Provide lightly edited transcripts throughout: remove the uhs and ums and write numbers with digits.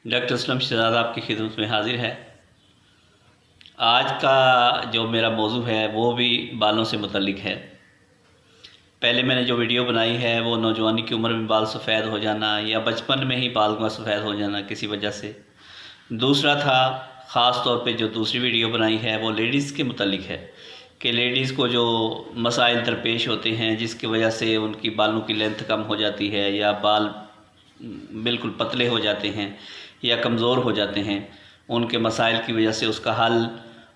Doctor Aslam Shahzad आपकी खिदमत में हाजिर है। आज का जो मेरा मौजू है वो भी बालों से मुतल्लिक है। पहले मैंने जो वीडियो बनाई है वो नौजवानी की उम्र में बाल सफ़ेद हो जाना या बचपन में ही बाल का सफ़ेद हो जाना किसी वजह से। दूसरा था ख़ास तौर पे जो दूसरी वीडियो बनाई है वो लेडीज़ के मुतल्लिक है कि लेडीज़ को जो मसाइल दरपेश होते हैं जिसकी वजह से उनकी बालों की लेंथ कम हो जाती है या बाल बिल्कुल पतले हो जाते हैं या कमज़ोर हो जाते हैं, उनके मसाइल की वजह से उसका हल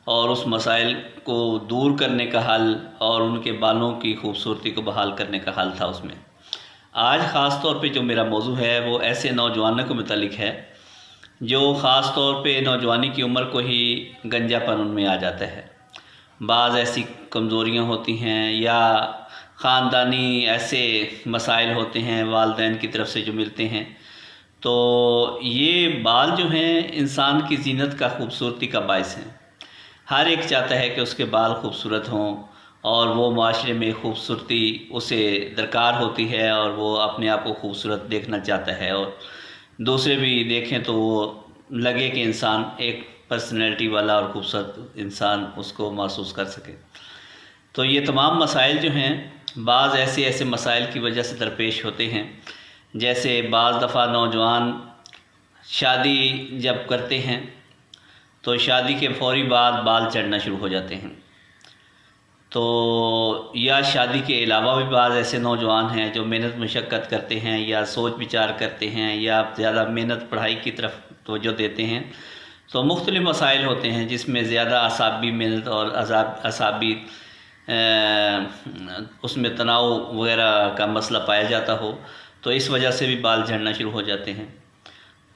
और उस मसाइल को दूर करने का हल और उनके बालों की खूबसूरती को बहाल करने का हल था उसमें। आज ख़ास तौर पे जो मेरा मौजू है वो ऐसे नौजवानों के मुतालिक है जो ख़ास तौर पे नौजवानी की उम्र को ही गंजापन उनमें आ जाता है। बाज़ ऐसी कमज़ोरियाँ होती हैं या ख़ानदानी ऐसे मसाइल होते हैं वालिदैन की तरफ से जो मिलते हैं, तो ये बाल जो हैं इंसान की ज़ीनत का खूबसूरती का बायस हैं। हर एक चाहता है कि उसके बाल खूबसूरत हों और वो माशरे में खूबसूरती उसे दरकार होती है और वो अपने आप को खूबसूरत देखना चाहता है और दूसरे भी देखें तो वो लगे कि इंसान एक पर्सनैलिटी वाला और खूबसूरत इंसान उसको महसूस कर सके। तो ये तमाम मसाइल जो हैं बाज़ ऐसे ऐसे मसाइल की वजह से दरपेश होते हैं। जैसे बाज़ दफ़ा नौजवान शादी जब करते हैं तो शादी के फ़ौरी बाद बाल चढ़ना शुरू हो जाते हैं। तो या शादी के अलावा भी बाज़ ऐसे नौजवान हैं जो मेहनत मशक्क़त करते हैं या सोच विचार करते हैं या ज़्यादा मेहनत पढ़ाई की तरफ तवज्जो देते हैं, तो मुख्तलिफ़ मसाइल होते हैं जिसमें ज़्यादा असाबी मेहनत और असाबी उसमें तनाव वगैरह का मसला पाया जाता हो, तो इस वजह से भी बाल झड़ना शुरू हो जाते हैं।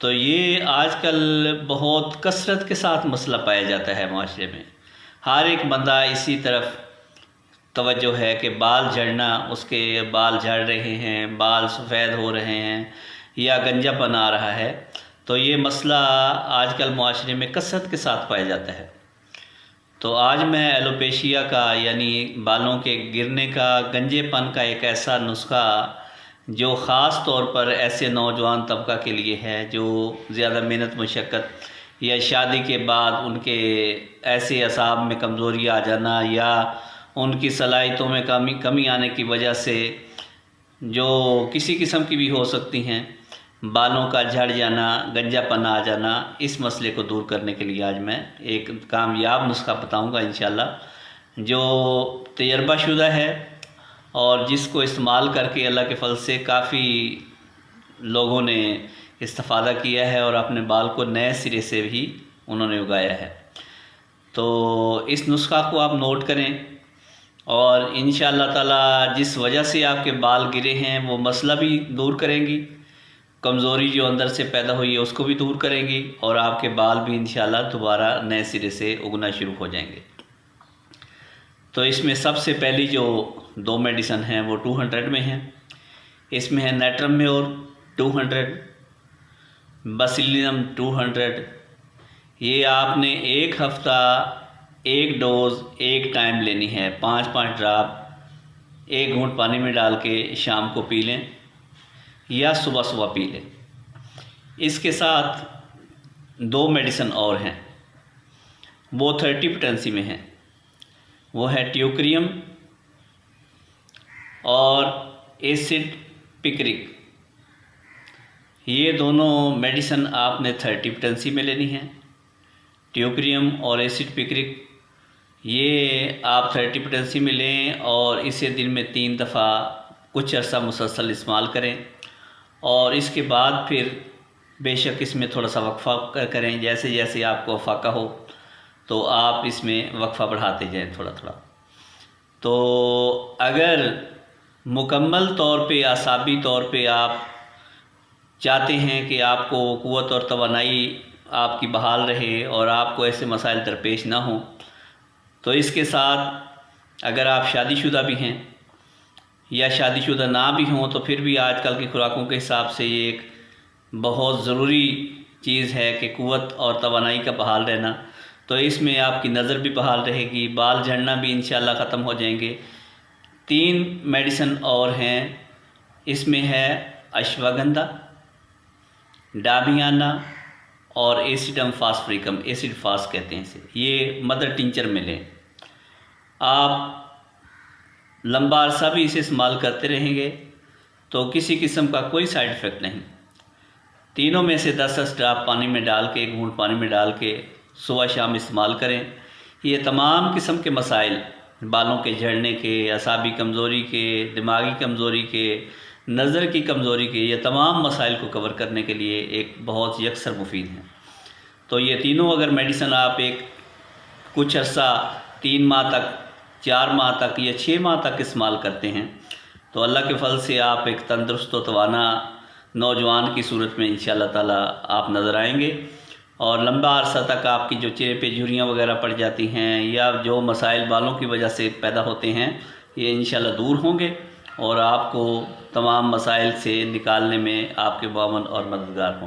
तो ये आजकल बहुत कसरत के साथ मसला पाया जाता है माशरे में। हर एक बंदा इसी तरफ तवज्जो है कि बाल झड़ना, उसके बाल झड़ रहे हैं, बाल सफ़ेद हो रहे हैं या गंजापन आ रहा है, तो ये मसला आजकल माशरे में कसरत के साथ पाया जाता है। तो आज मैं एलोपेशिया का यानी बालों के गिरने का, गंजेपन का एक ऐसा नुस्खा जो ख़ास तौर पर ऐसे नौजवान तबका के लिए है जो ज़्यादा मेहनत मशक्क़त या शादी के बाद उनके ऐसे असाब में कमज़ोरी आ जाना या उनकी सलाहियतों में कमी आने की वजह से जो किसी किस्म की भी हो सकती हैं, बालों का झड़ जाना, गंजापन आ जाना, इस मसले को दूर करने के लिए आज मैं एक कामयाब नुस्खा बताऊंगा इंशाल्लाह, जो तजर्बाशुदा है और जिसको इस्तेमाल करके अल्लाह के फल से काफ़ी लोगों ने इस्तेफ़ादा किया है और अपने बाल को नए सिरे से भी उन्होंने उगाया है। तो इस नुस्खा को आप नोट करें और इंशाअल्लाह ताला जिस वजह से आपके बाल गिरे हैं वो मसला भी दूर करेंगी, कमज़ोरी जो अंदर से पैदा हुई है उसको भी दूर करेंगी और आपके बाल भी इंशाअल्लाह दोबारा नए सिरे से उगना शुरू हो जाएंगे। तो इसमें सबसे पहली जो 2 मेडिसन हैं वो 200 में हैं। इसमें है नेट्रम म्योर 200, बसिलियम 200। ये आपने एक हफ़्ता एक डोज़ एक टाइम लेनी है, 5-5 ड्राप 1 घूंट पानी में डाल के शाम को पी लें या सुबह सुबह पी लें। इसके साथ 2 मेडिसन और हैं, वो 30 पोटेंसी में हैं। वो है ट्यूक्रियम और एसिड पिक्रिक। ये दोनों मेडिसन आपने 30 पोटेंसी में लेनी है। ट्यूक्रियम और एसिड पिक्रिक ये आप 30 पोटेंसी में लें और इसे दिन में 3 दफ़ा कुछ अर्सा मुसलसल इस्तेमाल करें और इसके बाद फिर बेशक इसमें थोड़ा सा वक्फ़ा करें। जैसे जैसे आपको अफाका हो तो आप इसमें वक्फ़ा बढ़ाते जाएं थोड़ा थोड़ा। तो अगर मुकम्मल तौर पे आसाबी तौर पे आप चाहते हैं कि आपको क़ुव्वत और तवानाई आपकी बहाल रहे और आपको ऐसे मसाइल दरपेश ना हों, तो इसके साथ अगर आप शादीशुदा भी हैं या शादीशुदा ना भी हों तो फिर भी आजकल की खुराकों के हिसाब से ये एक बहुत ज़रूरी चीज़ है कि क़ुव्वत और तवानाई का बहाल रहना। तो इसमें आपकी नज़र भी बहाल रहेगी, बाल झड़ना भी इंशाअल्लाह ख़त्म हो जाएंगे। 3 मेडिसन और हैं, इसमें है अश्वगंधा, डाबियाना और एसिडम फास्फरिकम, एसिड फास्ट कहते हैं इसे, ये मदर टिंचर में लें। आप लंबा अरसा भी इसे इस्तेमाल करते रहेंगे तो किसी किस्म का कोई साइड इफ़ेक्ट नहीं। तीनों में से 10-10 ड्राप पानी में डाल के, 1 घूंट पानी में डाल के सुबह शाम इस्तेमाल करें। ये तमाम किस्म के मसाइल, बालों के झड़ने के, असाबी कमज़ोरी के, दिमागी कमज़ोरी के, नज़र की कमज़ोरी के, ये तमाम मसाइल को कवर करने के लिए एक बहुत यकसर मुफीद हैं। तो ये तीनों अगर मेडिसन आप कुछ अर्सा 3 माह तक, 4 माह तक या 6 माह तक इस्तेमाल करते हैं तो अल्लाह के फल से आप एक तंदुरुस्त व तवाना नौजवान की सूरत में इंशाअल्लाह ताला आप नज़र आएंगे। और लंबा अरसा तक आपकी जो चेहरे पे झुर्रियाँ वगैरह पड़ जाती हैं या जो मसाइल बालों की वजह से पैदा होते हैं, ये इंशाअल्लाह दूर होंगे और आपको तमाम मसाइल से निकालने में आपके बावन और मददगार हों।